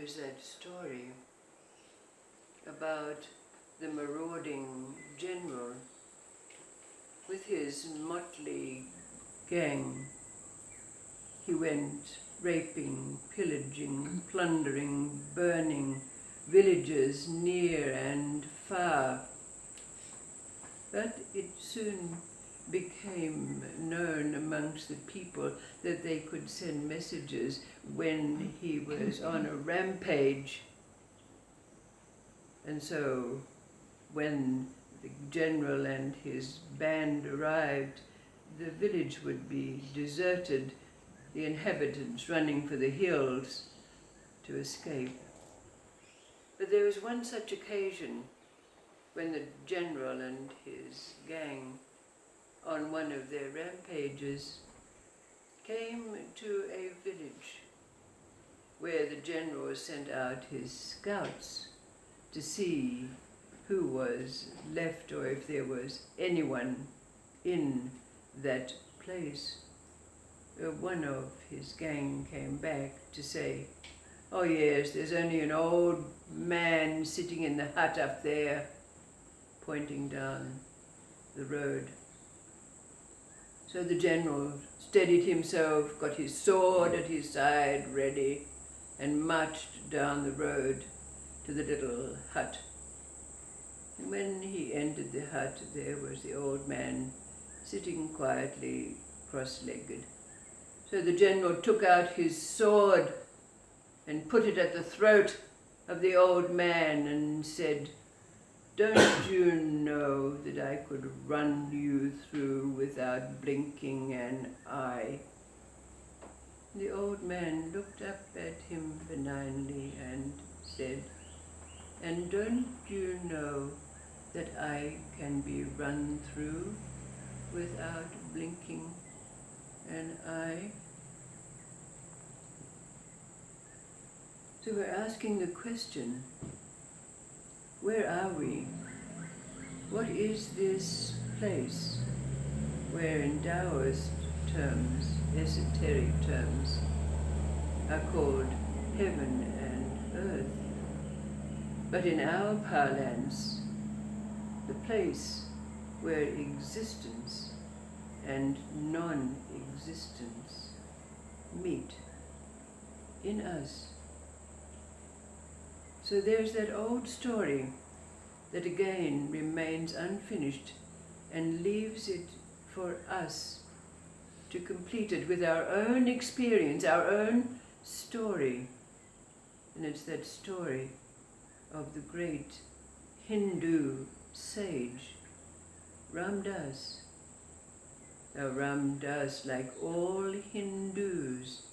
was that story about the marauding general with his motley gang. He went raping, pillaging, plundering, burning villages near and far. But it soon became known amongst the people that they could send messages when he was on a rampage. And so when the general and his band arrived, the village would be deserted, the inhabitants running for the hills to escape. But there was one such occasion when the general and his gang, on one of their rampages, came to a village where the general sent out his scouts to see who was left or if there was anyone in that place. One of his gang came back to say, "Oh yes, there's only an old man sitting in the hut up there," pointing down the road. So the general steadied himself, got his sword at his side ready, and marched down the road to the little hut. And when he entered the hut, there was the old man sitting quietly cross-legged. So the general took out his sword and put it at the throat of the old man and said, "Don't you know that I could run you through without blinking an eye?" The old man looked up at him benignly and said, "And don't you know that I can be run through without blinking an eye?" So we're asking the question, where are we? What is this place where in Taoist terms, esoteric terms, are called heaven and earth? But in our parlance, the place where existence and non-existence meet in us. So there's that old story that again remains unfinished and leaves it for us to complete it with our own experience, our own story. And it's that story of the great Hindu sage, Ram Dass. Now Ram Dass, like all Hindus,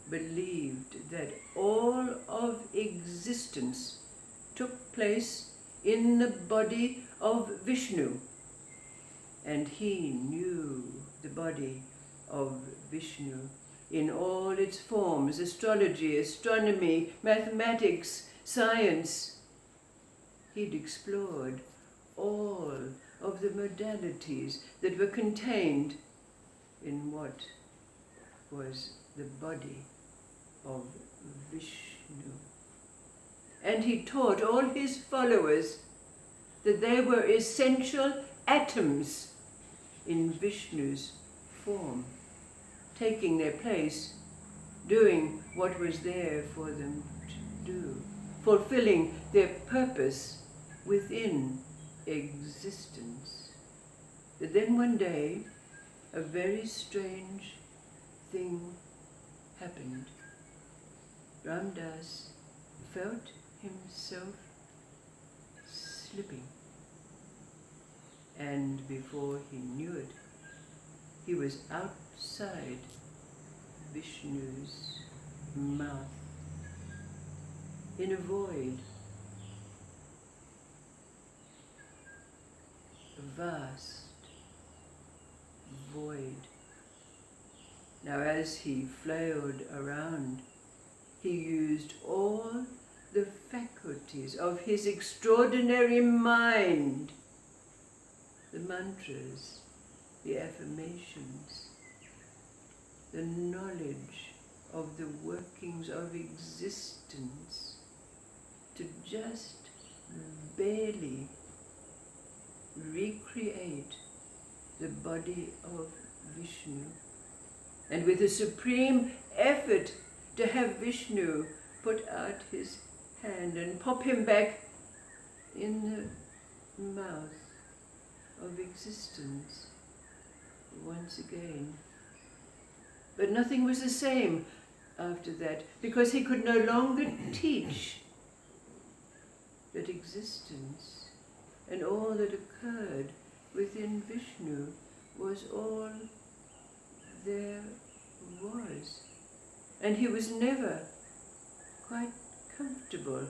believed that all of existence took place in the body of Vishnu. And he knew the body of Vishnu in all its forms: astrology, astronomy, mathematics, science. He'd explored all of the modalities that were contained in what was the body of Vishnu. And he taught all his followers that they were essential atoms in Vishnu's form, taking their place, doing what was there for them to do, fulfilling their purpose within existence. But then one day, a very strange thing happened. Ram Dass felt himself slipping, and before he knew it, he was outside Vishnu's mouth, in a void, a vast void. Now as he flailed around, he used all the faculties of his extraordinary mind, the mantras, the affirmations, the knowledge of the working teachings of existence to just barely recreate the body of Vishnu, and with a supreme effort to have Vishnu put out his hand and pop him back in the mouth of existence once again. But nothing was the same after that, because he could no longer teach that existence and all that occurred within Vishnu was all there was. And he was never quite comfortable,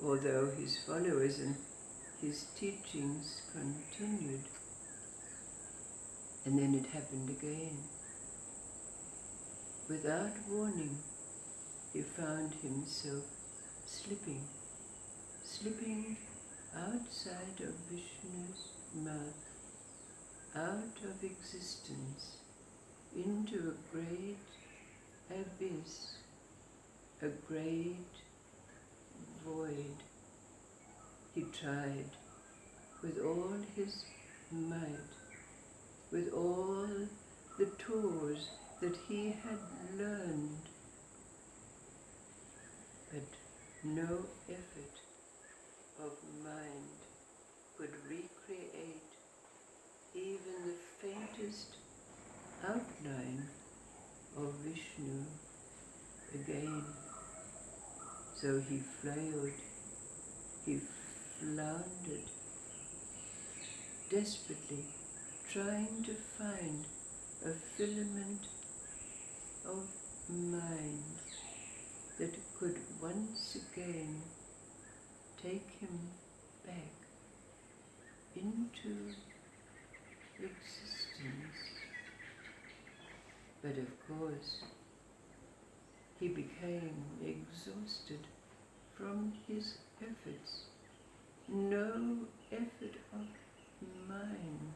although his followers and his teachings continued. And then it happened again. Without warning, he found himself slipping outside of Vishnu's mouth, out of existence, into a great abyss, a great void. He tried with all his might, with all the tools that he had learned, but no effort of mind could recreate even the faintest outline of Vishnu again. So he flailed, he floundered, desperately trying to find a filament of mind that could once again take him back into existence. But of course, he became exhausted from his efforts. No effort of mind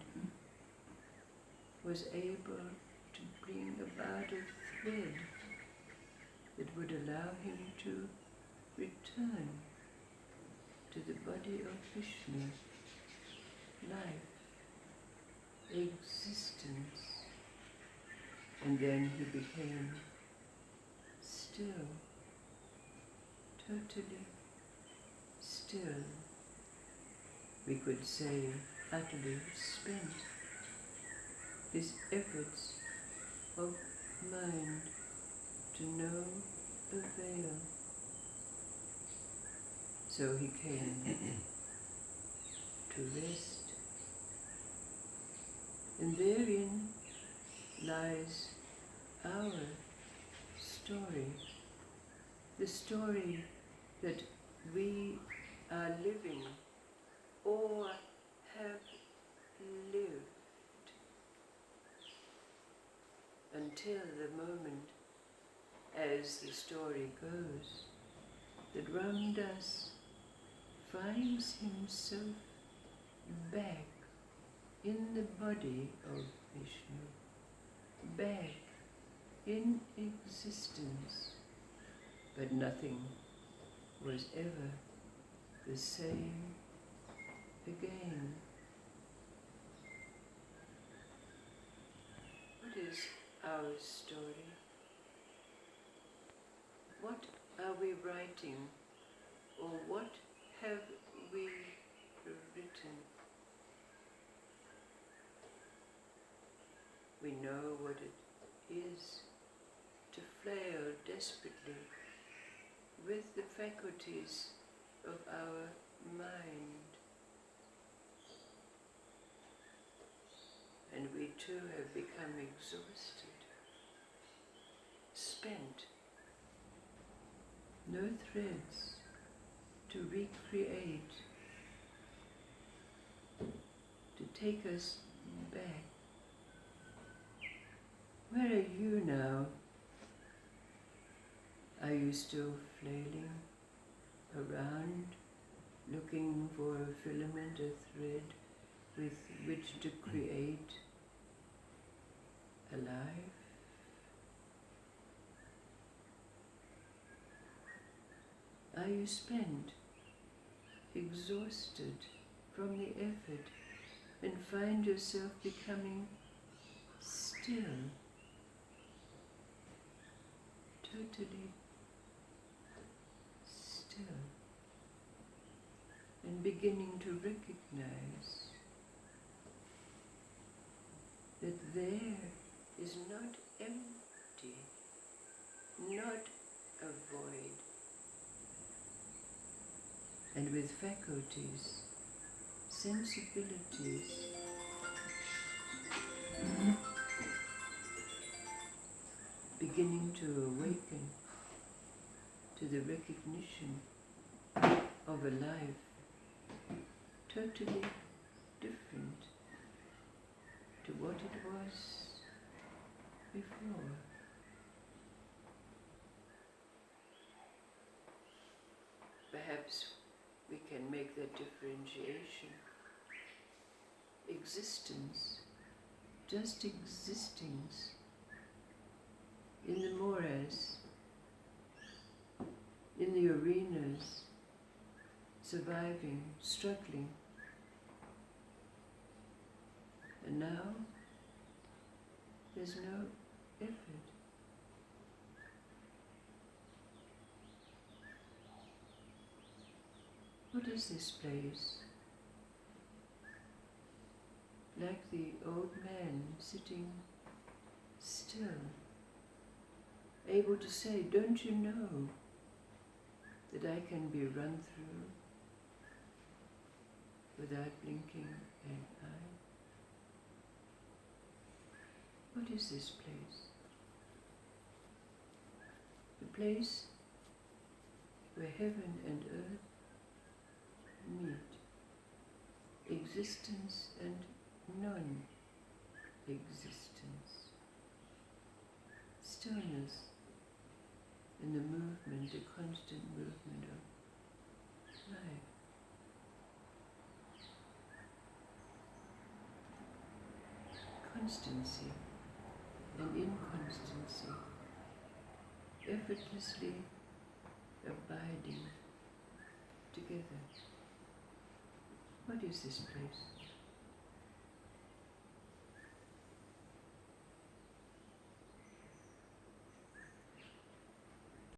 was able to bring about a thread that would allow him to return to the body of Vishnu, life, existence. And then he became still, totally still. We could say utterly spent. His efforts of mind to no avail. So he came to rest. And therein lies our story, the story that we are living or have lived until the moment, as the story goes, that Ram Das finds himself back in the body of Vishnu, back in existence, but nothing was ever the same again. What is our story? What are we writing, or what have we written? We know what it is to flail desperately with the faculties of our mind. And we too have become exhausted, spent, no threads to recreate, to take us back. Where are you now? Are you still flailing around, looking for a filament, a thread with which to create a life? Are you spent, exhausted from the effort, and find yourself becoming still, totally still, and beginning to recognize that there is not empty, not a void, and with faculties, sensibilities, beginning to awaken to the recognition of a life totally different to what it was before. Perhaps we can make that differentiation. Existence, just existence, in the morass, in the arenas, surviving, struggling. And now, there's no effort. What is this place? Like the old man sitting still, able to say, don't you know that I can be run through without blinking an eye? What is this place? The place where heaven and earth meet, existence and non-existence, stillness in the movement, the constant movement of life. Constancy and inconstancy, effortlessly abiding together. What is this place?